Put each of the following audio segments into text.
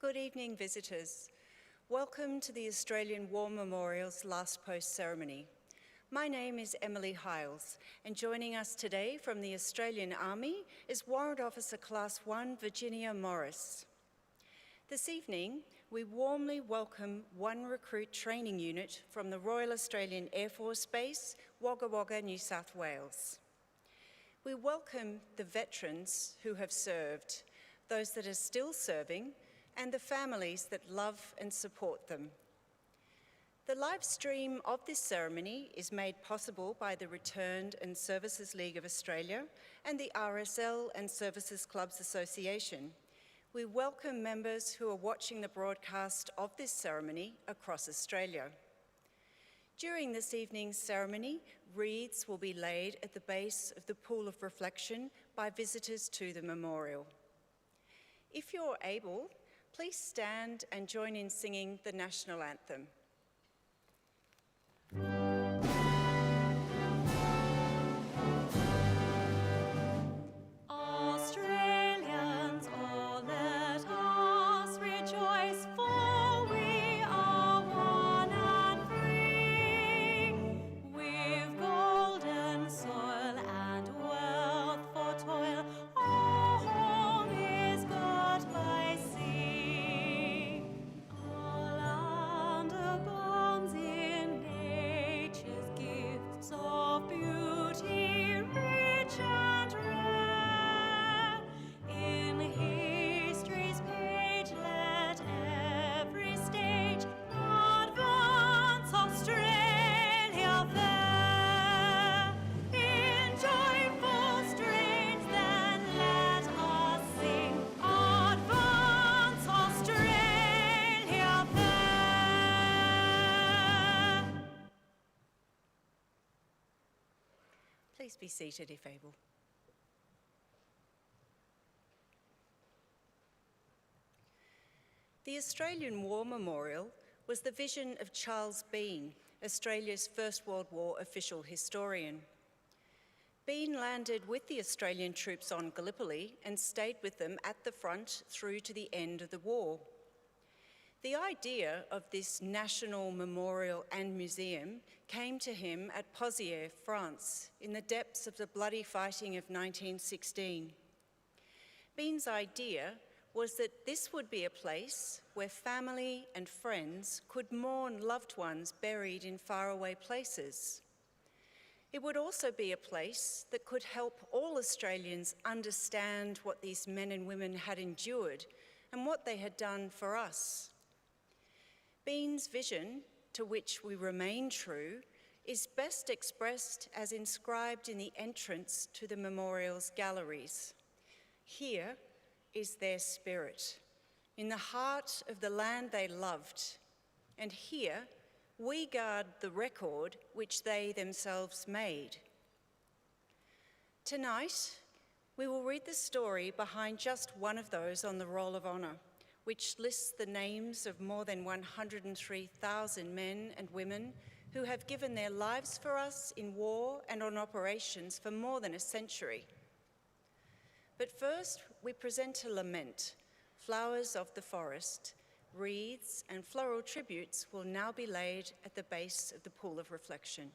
Good evening, visitors. Welcome to the Australian War Memorial's Last Post ceremony. My name is Emily Hiles, and joining us today from the Australian Army is Warrant Officer Class 1 Virginia Morris. This evening, we warmly welcome one recruit training unit from the Royal Australian Air Force Base, Wagga Wagga, New South Wales. We welcome the veterans who have served, those that are still serving, and the families that love and support them. The live stream of this ceremony is made possible by the Returned and Services League of Australia and the RSL and Services Clubs Association. We welcome members who are watching the broadcast of this ceremony across Australia. During this evening's ceremony, wreaths will be laid at the base of the Pool of Reflection by visitors to the memorial. If you're able, please stand and join in singing the National Anthem. Australians, oh, let us rejoice, for we are one and free. We've golden soil and wealth for toil. Our home is good by sea. Our land abounds in nature's gifts of beauty, rich and rare. In history's page, let every stage advance Australia fair. In joyful strains, then let us sing, advance Australia fair. Please be seated if able. The Australian War Memorial was the vision of Charles Bean, Australia's First World War official historian. Bean landed with the Australian troops on Gallipoli and stayed with them at the front through to the end of the war. The idea of this national memorial and museum came to him at Pozières, France, in the depths of the bloody fighting of 1916. Bean's idea was that this would be a place where family and friends could mourn loved ones buried in faraway places. It would also be a place that could help all Australians understand what these men and women had endured and what they had done for us. Bean's vision, to which we remain true, is best expressed as inscribed in the entrance to the memorial's galleries. Here is their spirit, in the heart of the land they loved, and here we guard the record which they themselves made. Tonight, we will read the story behind just one of those on the Roll of Honour, which lists the names of more than 103,000 men and women who have given their lives for us in war and on operations for more than a century. But first, we present a lament, Flowers of the Forest. Wreaths and floral tributes will now be laid at the base of the Pool of Reflection.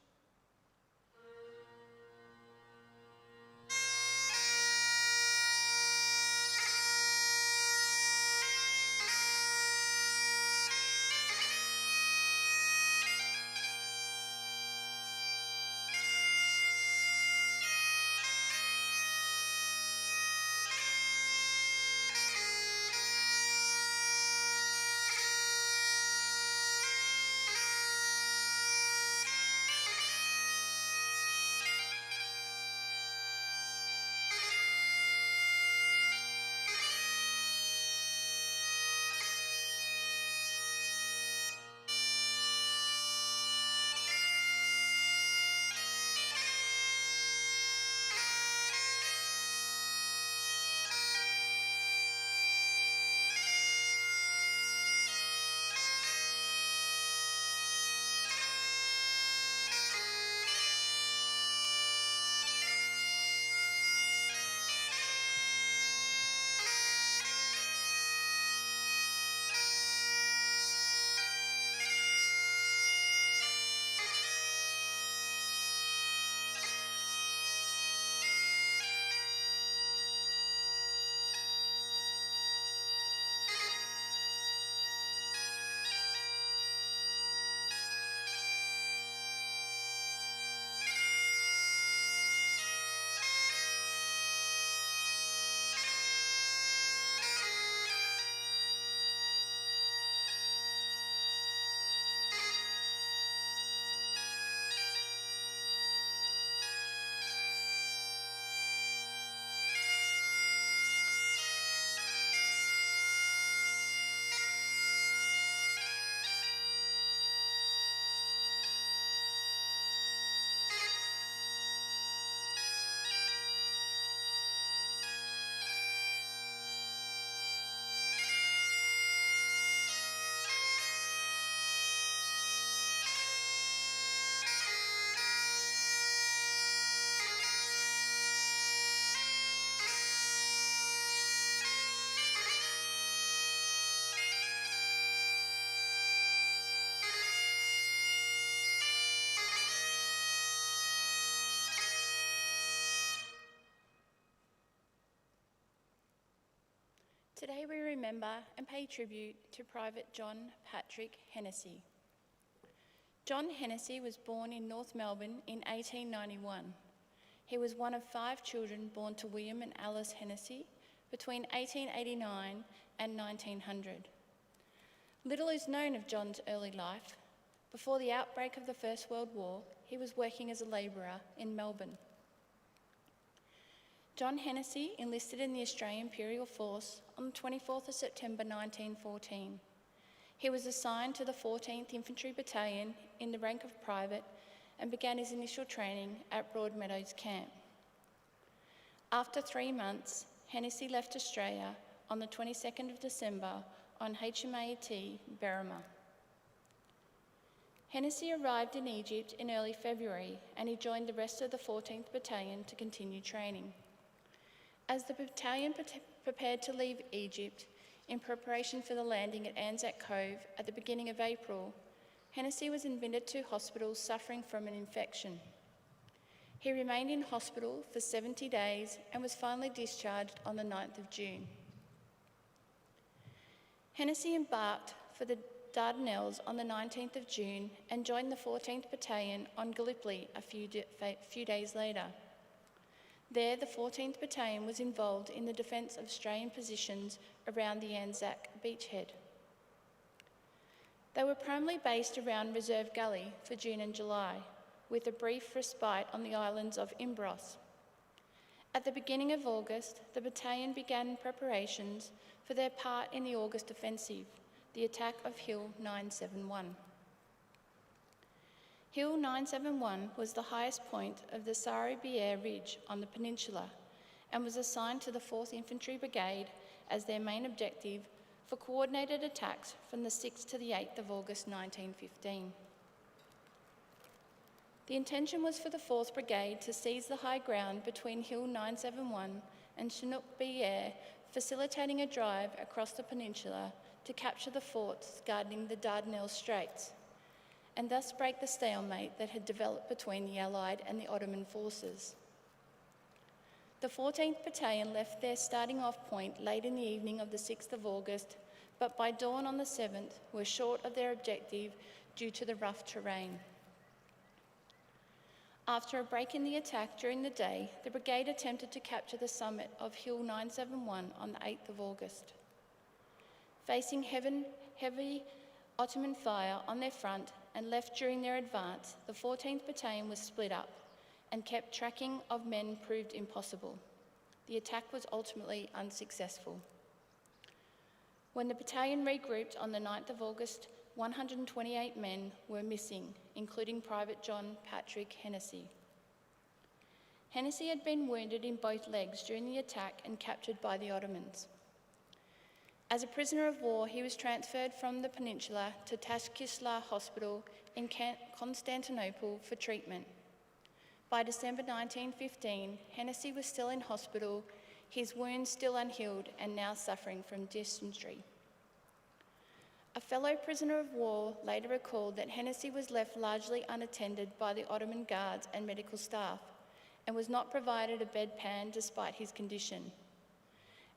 Today we remember and pay tribute to Private John Patrick Hennessy. John Hennessy was born in North Melbourne in 1891. He was one of 5 children born to William and Alice Hennessy between 1889 and 1900. Little is known of John's early life. Before the outbreak of the First World War, he was working as a labourer in Melbourne. John Hennessy enlisted in the Australian Imperial Force on the 24th of September 1914. He was assigned to the 14th Infantry Battalion in the rank of private and began his initial training at Broadmeadows Camp. After 3 months, Hennessy left Australia on the 22nd of December on HMAT Berrima. Hennessy arrived in Egypt in early February and he joined the rest of the 14th Battalion to continue training. As the battalion prepared to leave Egypt in preparation for the landing at Anzac Cove at the beginning of April, Hennessy was admitted to hospital suffering from an infection. He remained in hospital for 70 days and was finally discharged on the 9th of June. Hennessy embarked for the Dardanelles on the 19th of June and joined the 14th Battalion on Gallipoli a few days later. There, the 14th Battalion was involved in the defence of Australian positions around the Anzac beachhead. They were primarily based around Reserve Gully for June and July, with a brief respite on the islands of Imbros. At the beginning of August, the battalion began preparations for their part in the August offensive, the attack of Hill 971. Hill 971 was the highest point of the Sari-Bier Ridge on the peninsula and was assigned to the 4th Infantry Brigade as their main objective for coordinated attacks from the 6th to the 8th of August 1915. The intention was for the 4th Brigade to seize the high ground between Hill 971 and Chinook-Bier, facilitating a drive across the peninsula to capture the forts guarding the Dardanelles Straits, and thus break the stalemate that had developed between the Allied and the Ottoman forces. The 14th Battalion left their starting off point late in the evening of the 6th of August, but by dawn on the 7th were short of their objective due to the rough terrain. After a break in the attack during the day, the brigade attempted to capture the summit of Hill 971 on the 8th of August. Facing heavy Ottoman fire on their front and left during their advance, the 14th Battalion was split up and kept tracking of men proved impossible. The attack was ultimately unsuccessful. When the battalion regrouped on the 9th of August, 128 men were missing, including Private John Patrick Hennessy. Hennessy had been wounded in both legs during the attack and captured by the Ottomans. As a prisoner of war, he was transferred from the peninsula to Tashkislar Hospital in Constantinople for treatment. By December 1915, Hennessy was still in hospital, his wounds still unhealed and now suffering from dysentery. A fellow prisoner of war later recalled that Hennessy was left largely unattended by the Ottoman guards and medical staff and was not provided a bedpan despite his condition.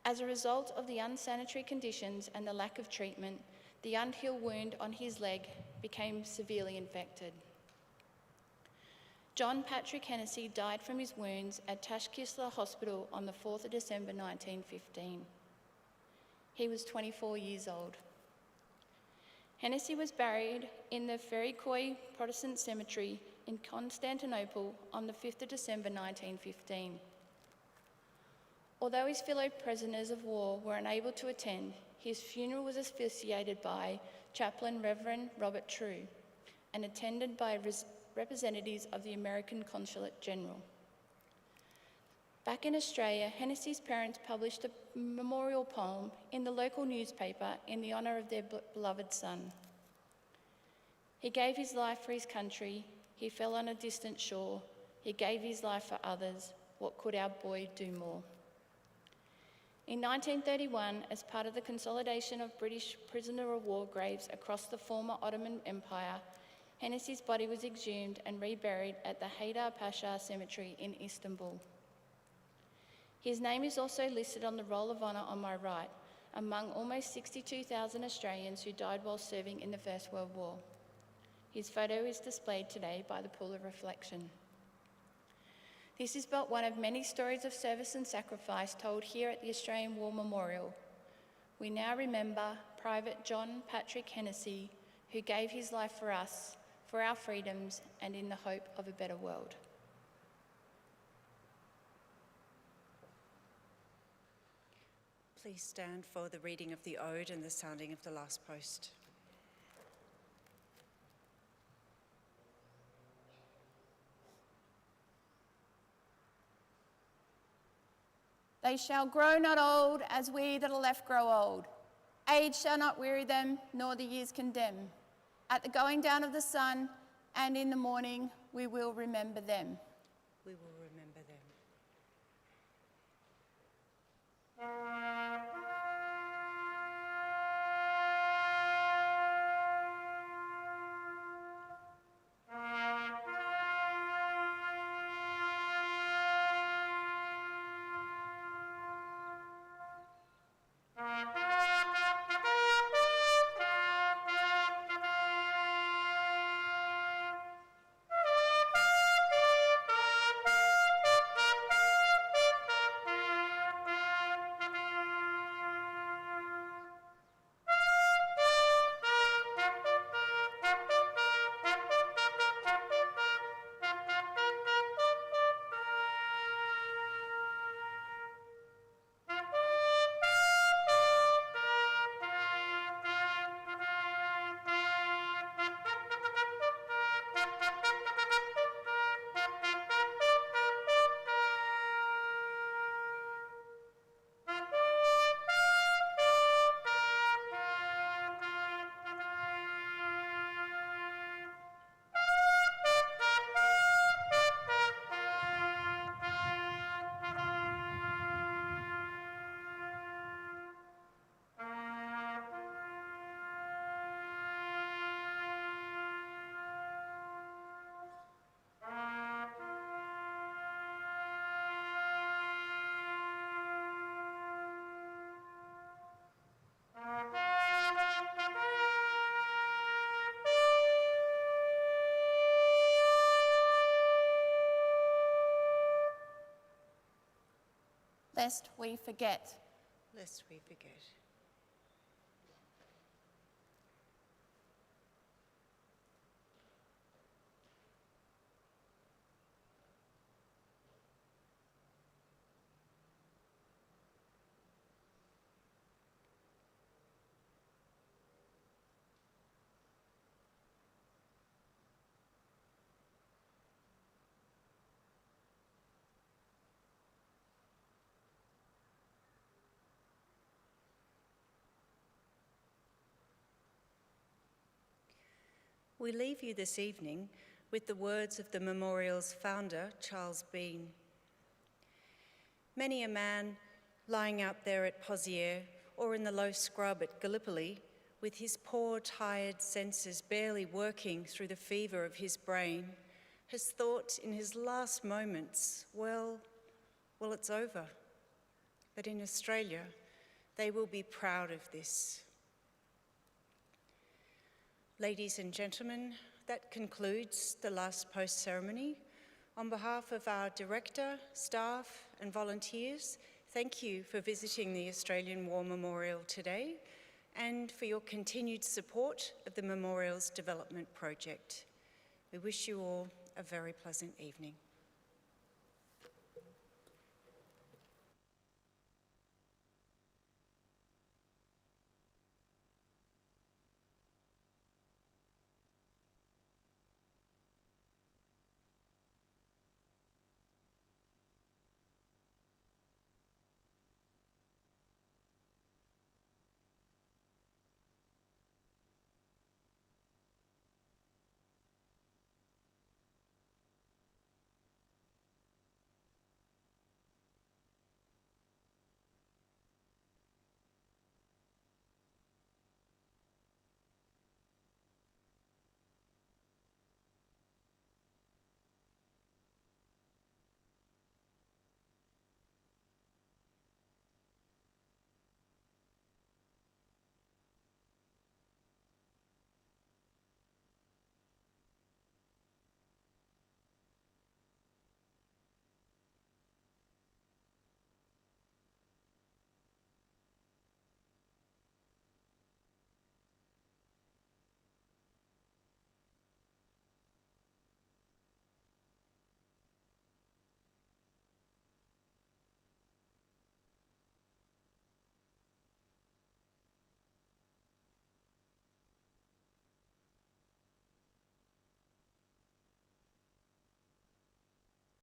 As a result of the unsanitary conditions and the lack of treatment, the unhealed wound on his leg became severely infected. John Patrick Hennessy died from his wounds at Tashkislar Hospital on the 4th of December 1915. He was 24 years old. Hennessy was buried in the Ferikoi Protestant Cemetery in Constantinople on the 5th of December 1915. Although his fellow prisoners of war were unable to attend, his funeral was officiated by Chaplain Reverend Robert True and attended by representatives of the American Consulate General. Back in Australia, Hennessy's parents published a memorial poem in the local newspaper in the honour of their beloved son. He gave his life for his country, he fell on a distant shore, he gave his life for others, what could our boy do more? In 1931, as part of the consolidation of British prisoner of war graves across the former Ottoman Empire, Hennessy's body was exhumed and reburied at the Haydar Pasha Cemetery in Istanbul. His name is also listed on the Roll of Honour on my right, among almost 62,000 Australians who died while serving in the First World War. His photo is displayed today by the Pool of Reflection. This is but one of many stories of service and sacrifice told here at the Australian War Memorial. We now remember Private John Patrick Hennessy, who gave his life for us, for our freedoms, and in the hope of a better world. Please stand for the reading of the Ode and the sounding of the last post. They shall grow not old as we that are left grow old. Age shall not weary them, nor the years condemn. At the going down of the sun and in the morning, we will remember them. We will remember them. Lest we forget. Lest we forget. We leave you this evening with the words of the memorial's founder, Charles Bean. Many a man lying out there at Pozières or in the low scrub at Gallipoli, with his poor, tired senses barely working through the fever of his brain, has thought in his last moments, well, it's over. But in Australia, they will be proud of this. Ladies and gentlemen, that concludes the last post ceremony. On behalf of our director, staff and volunteers, thank you for visiting the Australian War Memorial today and for your continued support of the Memorial's development project. We wish you all a very pleasant evening.